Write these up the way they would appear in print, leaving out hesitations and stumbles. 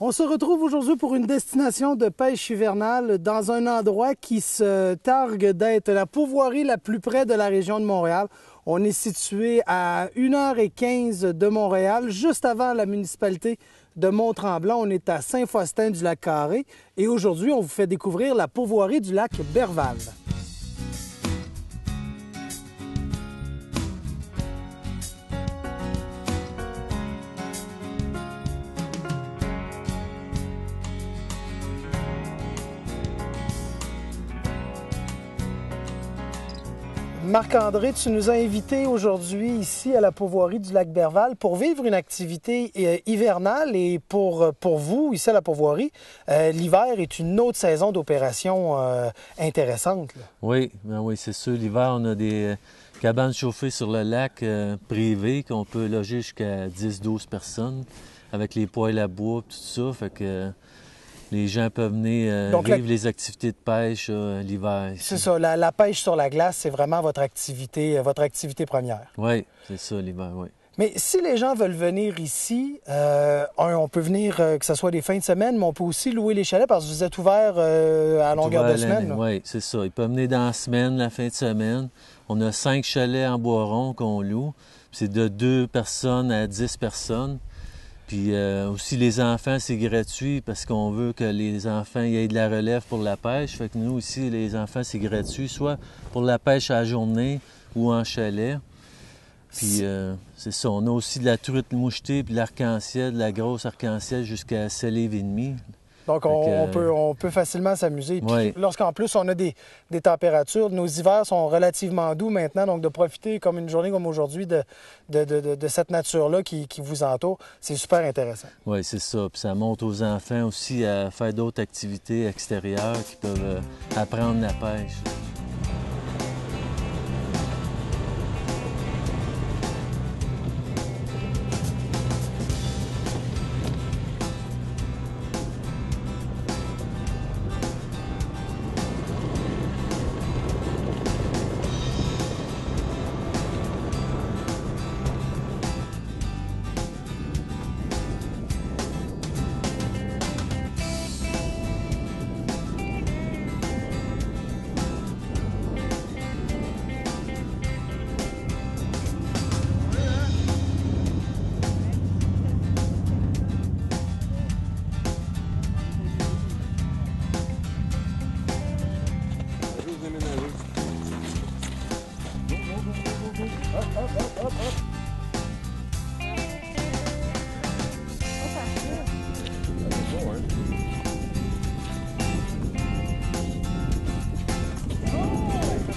On se retrouve aujourd'hui pour une destination de pêche hivernale dans un endroit qui se targue d'être la pourvoirie la plus près de la région de Montréal. On est situé à 1h15 de Montréal, juste avant la municipalité de Mont-Tremblant. On est à Saint-Faustin-du-Lac-Carré et aujourd'hui, on vous fait découvrir la pourvoirie du lac Berval. Marc-André, tu nous as invités aujourd'hui ici à la pourvoirie du lac Berval pour vivre une activité hivernale et pour vous, ici à la pourvoirie, l'hiver est une autre saison d'opération intéressante. Là. Oui, c'est sûr. L'hiver, on a des cabanes chauffées sur le lac privées qu'on peut loger jusqu'à 10-12 personnes avec les poêles à bois et tout ça. Fait que les gens peuvent venir vivre les activités de pêche l'hiver. C'est ça, la pêche sur la glace, c'est vraiment votre activité première. Oui, c'est ça l'hiver, oui. Mais si les gens veulent venir ici, on peut venir, que ce soit des fins de semaine, mais on peut aussi louer les chalets parce que vous êtes ouvert à longueur de semaine. Oui, c'est ça. Ils peuvent venir dans la semaine, la fin de semaine. On a 5 chalets en Boiron qu'on loue. C'est de 2 personnes à 10 personnes. Puis aussi, les enfants, c'est gratuit parce qu'on veut que les enfants aient de la relève pour la pêche. Fait que nous aussi, les enfants, c'est gratuit, soit pour la pêche à la journée ou en chalet. Puis c'est ça, on a aussi de la truite mouchetée puis de l'arc-en-ciel, de la grosse arc-en-ciel jusqu'à 7,5 livres. Donc, on peut facilement s'amuser. Puis, lorsqu'en plus, on a des températures, nos hivers sont relativement doux maintenant, donc de profiter comme une journée comme aujourd'hui de cette nature-là qui vous entoure, c'est super intéressant. Oui, c'est ça. Puis ça montre aux enfants aussi à faire d'autres activités extérieures qui peuvent apprendre la pêche.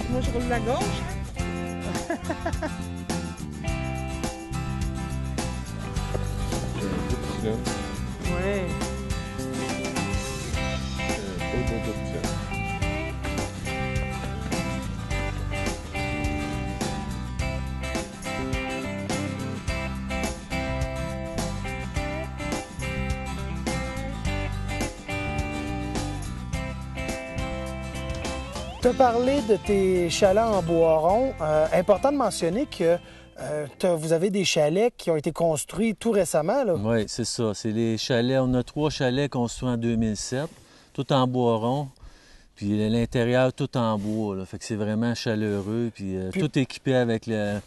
Moi, je roule la gauche. Oui. Tu as parlé de tes chalets en Boiron. Important de mentionner que vous avez des chalets qui ont été construits tout récemment. Oui, c'est ça. C'est les chalets. On a 3 chalets construits en 2007, tout en Boiron. Puis l'intérieur, tout en bois. Là. Fait que c'est vraiment chaleureux. Puis tout équipé avec le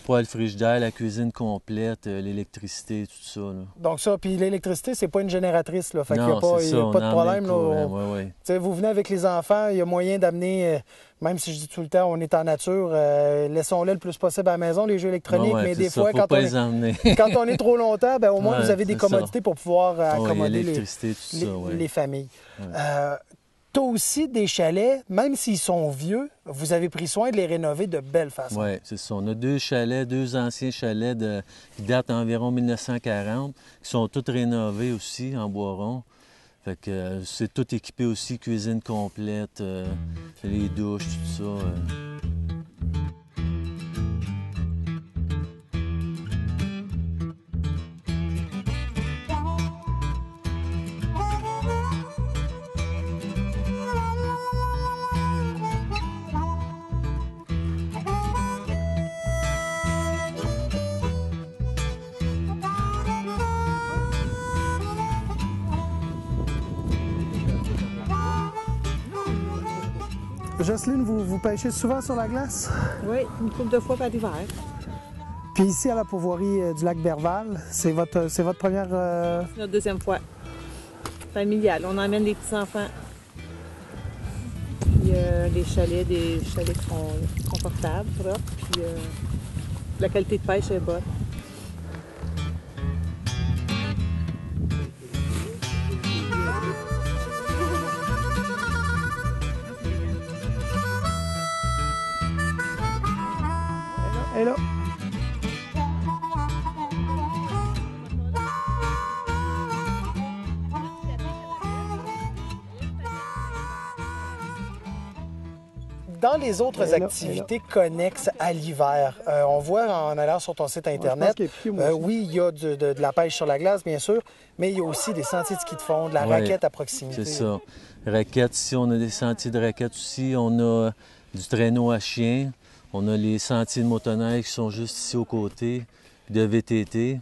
poêle frigidaire, la cuisine complète, l'électricité, tout ça. Là. Donc ça, puis l'électricité, c'est pas une génératrice. Là. Fait qu'il n'y a pas de problème. Là, vous venez avec les enfants, il y a moyen d'amener, même si je dis tout le temps, on est en nature, laissons-les le plus possible à la maison, les jeux électroniques. Mais des fois, quand on est trop longtemps, ben, au moins vous avez des commodités pour pouvoir accommoder les familles. Ouais. Tu as aussi des chalets, même s'ils sont vieux, vous avez pris soin de les rénover de belle façon. Oui, c'est ça. On a 2 chalets, 2 anciens chalets qui datent d'environ 1940, qui sont tous rénovés aussi en Boiron. Fait que c'est tout équipé aussi, cuisine complète, les douches, tout ça. Jocelyne, vous pêchez souvent sur la glace? Oui, une couple de fois par hiver. Puis ici, à la pourvoirie du lac Berval, c'est votre première... C'est notre deuxième fois. Familiale. On emmène les petits-enfants. Puis des chalets qui sont confortables, propres. Puis la qualité de pêche est bonne. Et là. Dans les autres activités connexes à l'hiver, on voit en allant sur ton site Internet, oui, il y a de la pêche sur la glace, bien sûr, mais il y a aussi des sentiers de ski de fond, de la raquette à proximité. C'est ça. Raquette, ici, on a des sentiers de raquette aussi. On a du traîneau à chien. On a les sentiers de motoneige qui sont juste ici aux côtés, puis de VTT.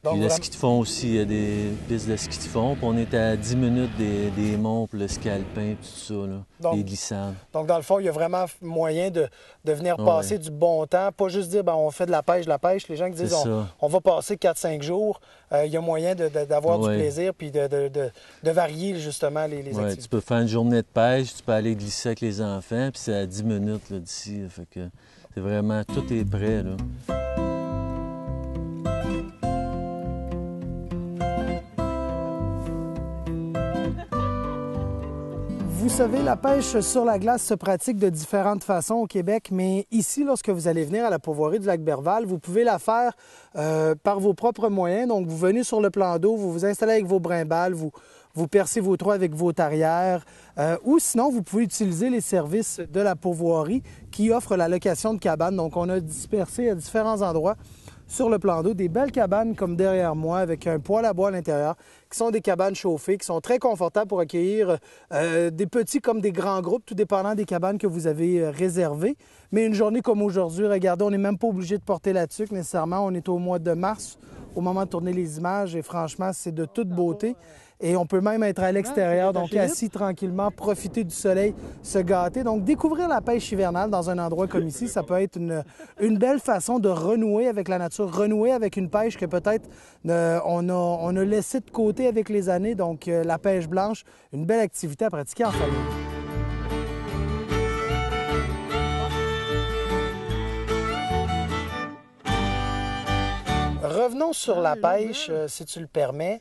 Puis le ski de fond aussi, il y a des pistes de ski de fond. Puis on est à 10 minutes des monts, puis le ski alpin, puis tout ça, là, des glissades. Donc, dans le fond, il y a vraiment moyen de venir passer du bon temps, pas juste dire, ben, on fait de la pêche. Les gens qui disent, on va passer 4-5 jours, il y a moyen d'avoir du plaisir, puis de varier, justement, les activités. Tu peux faire une journée de pêche, tu peux aller glisser avec les enfants, puis c'est à 10 minutes d'ici. Fait que c'est vraiment, tout est prêt, là. Vous savez, la pêche sur la glace se pratique de différentes façons au Québec, mais ici, lorsque vous allez venir à la pourvoirie du lac Berval, vous pouvez la faire par vos propres moyens. Donc, vous venez sur le plan d'eau, vous vous installez avec vos brimbales, vous percez vos trous avec vos tarières, ou sinon, vous pouvez utiliser les services de la pourvoirie qui offrent la location de cabanes. Donc, on a dispersé à différents endroits sur le plan d'eau des belles cabanes comme derrière moi avec un poêle à bois à l'intérieur, qui sont des cabanes chauffées, qui sont très confortables pour accueillir des petits comme des grands groupes, tout dépendant des cabanes que vous avez réservées. Mais une journée comme aujourd'hui, regardez, on n'est même pas obligé de porter la tuque nécessairement. On est au mois de mars au moment de tourner les images et franchement, c'est de toute beauté. Et on peut même être à l'extérieur, donc assis tranquillement, profiter du soleil, se gâter. Donc, découvrir la pêche hivernale dans un endroit comme ici, ça peut être une belle façon de renouer avec la nature, renouer avec une pêche que peut-être on a laissé de côté avec les années. Donc, la pêche blanche, une belle activité à pratiquer en famille. Revenons sur la pêche, si tu le permets.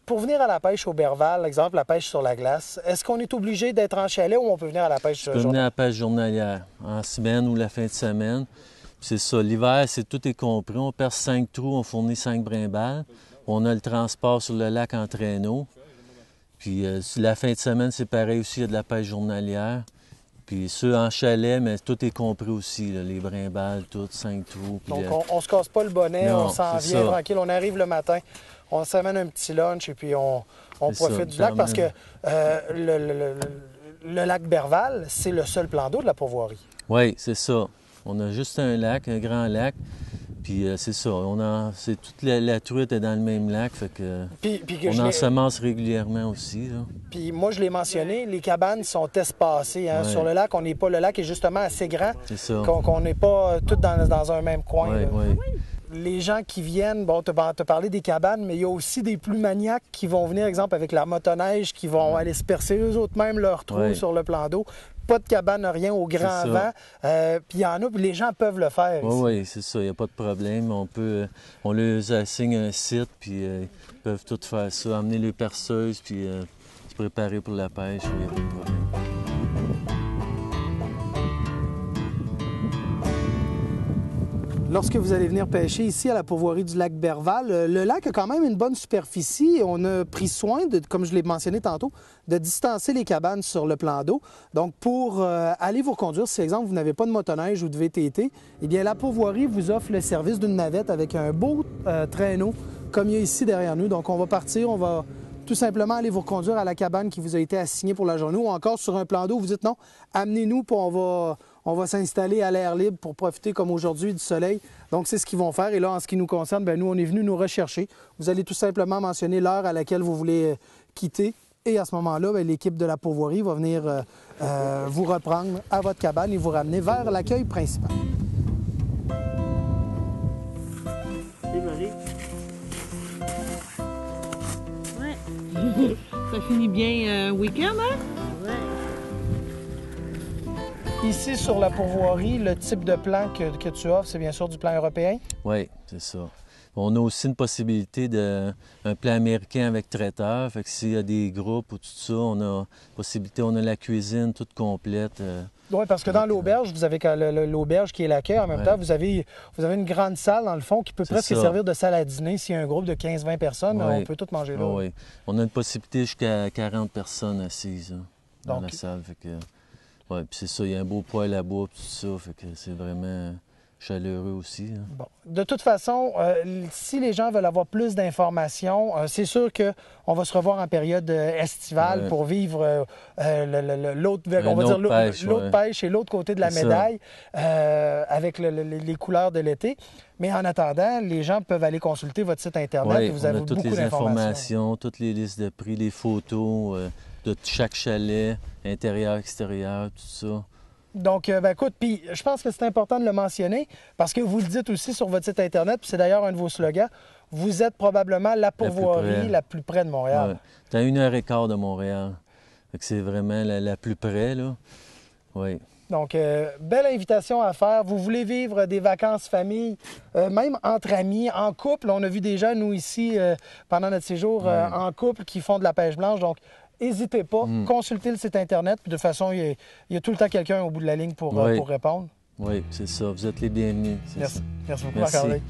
Pour venir à la pêche au Berval, exemple, la pêche sur la glace, est-ce qu'on est obligé d'être en chalet ou on peut venir à la pêche journalière? Tu peux venir à la pêche journalière, en semaine ou la fin de semaine. C'est ça, l'hiver, tout est compris. On perce 5 trous, on fournit 5 brimbales. On a le transport sur le lac en traîneau. Puis la fin de semaine, c'est pareil aussi, il y a de la pêche journalière. Puis ceux en chalet, mais tout est compris aussi, là, les brimbales, tout, 5 trous. Donc on se casse pas le bonnet, non, on s'en vient tranquille, on arrive le matin. On s'amène un petit lunch et puis on profite du lac parce que le lac Berval, c'est le seul plan d'eau de la pourvoirie. Oui, c'est ça. On a juste un lac, un grand lac. Puis c'est ça, toute la truite est dans le même lac, fait que on ensemence régulièrement aussi. Là. Puis moi, je l'ai mentionné, les cabanes sont espacées. Hein? Sur le lac, le lac est justement assez grand qu'on n'est pas tous dans un même coin. Les gens qui viennent, bon, tu as parlé des cabanes, mais il y a aussi des plus maniaques qui vont venir, exemple, avec la motoneige, qui vont aller se percer eux-mêmes leur trou sur le plan d'eau. Pas de cabane, rien, au grand vent. Puis il y en a, puis les gens peuvent le faire. Oui, c'est ça, il n'y a pas de problème. On leur assigne un site, puis ils peuvent tout faire ça, amener les perceuses, puis se préparer pour la pêche, il n'y a pas de problème. Lorsque vous allez venir pêcher ici à la pourvoirie du lac Berval, le lac a quand même une bonne superficie. On a pris soin, comme je l'ai mentionné tantôt, de distancer les cabanes sur le plan d'eau. Donc, pour aller vous reconduire, si, exemple, vous n'avez pas de motoneige ou de VTT, eh bien, la pourvoirie vous offre le service d'une navette avec un beau traîneau, comme il y a ici derrière nous. Donc, on va partir, on va tout simplement aller vous reconduire à la cabane qui vous a été assignée pour la journée ou encore sur un plan d'eau, vous dites non, amenez-nous, puis on va s'installer à l'air libre pour profiter, comme aujourd'hui, du soleil. Donc, c'est ce qu'ils vont faire. Et là, en ce qui nous concerne, bien, nous, on est venus nous rechercher. Vous allez tout simplement mentionner l'heure à laquelle vous voulez quitter Et à ce moment-là, bien, l'équipe de la pourvoirie va venir vous reprendre à votre cabane et vous ramener vers l'accueil principal. Et Marie? Ouais. Ça finit bien week-end, hein? Ouais. Ici, sur la pourvoirie, le type de plan que tu offres, c'est bien sûr du plan européen? Oui, c'est ça. On a aussi une possibilité d'un plan américain avec traiteur. Fait que s'il y a des groupes ou tout ça, on a possibilité, on a la cuisine toute complète. Oui, parce que dans l'auberge, vous avez l'auberge qui est l'accueil. En même temps, vous avez une grande salle, dans le fond, qui peut presque servir de salle à dîner. S'il y a un groupe de 15-20 personnes, on peut tout manger là. Oui, on a une possibilité jusqu'à 40 personnes assises dans la salle. Fait que, puis c'est ça, il y a un beau poêle à bois, tout ça. Fait que c'est vraiment chaleureux aussi. Bon. De toute façon, si les gens veulent avoir plus d'informations, c'est sûr qu'on va se revoir en période estivale pour vivre l'autre pêche et l'autre côté de la médaille avec les couleurs de l'été. Mais en attendant, les gens peuvent aller consulter votre site Internet et vous avez beaucoup d'informations. Toutes les informations, toutes les listes de prix, les photos de chaque chalet, intérieur, extérieur, tout ça. Donc, écoute, puis je pense que c'est important de le mentionner parce que vous le dites aussi sur votre site Internet, puis c'est d'ailleurs un de vos slogans, vous êtes probablement la pourvoirie la plus près de Montréal. Ouais. C'est à 1h15 de Montréal. Fait que c'est vraiment la plus près, là. Oui. Donc, belle invitation à faire. Vous voulez vivre des vacances famille, même entre amis, en couple. On a vu des gens, nous, ici, pendant notre séjour, en couple, qui font de la pêche blanche. Donc, n'hésitez pas, consultez le site Internet. Puis de toute façon, il y a tout le temps quelqu'un au bout de la ligne pour répondre. Oui, c'est ça. Vous êtes les bienvenus. Merci beaucoup, Marc-André.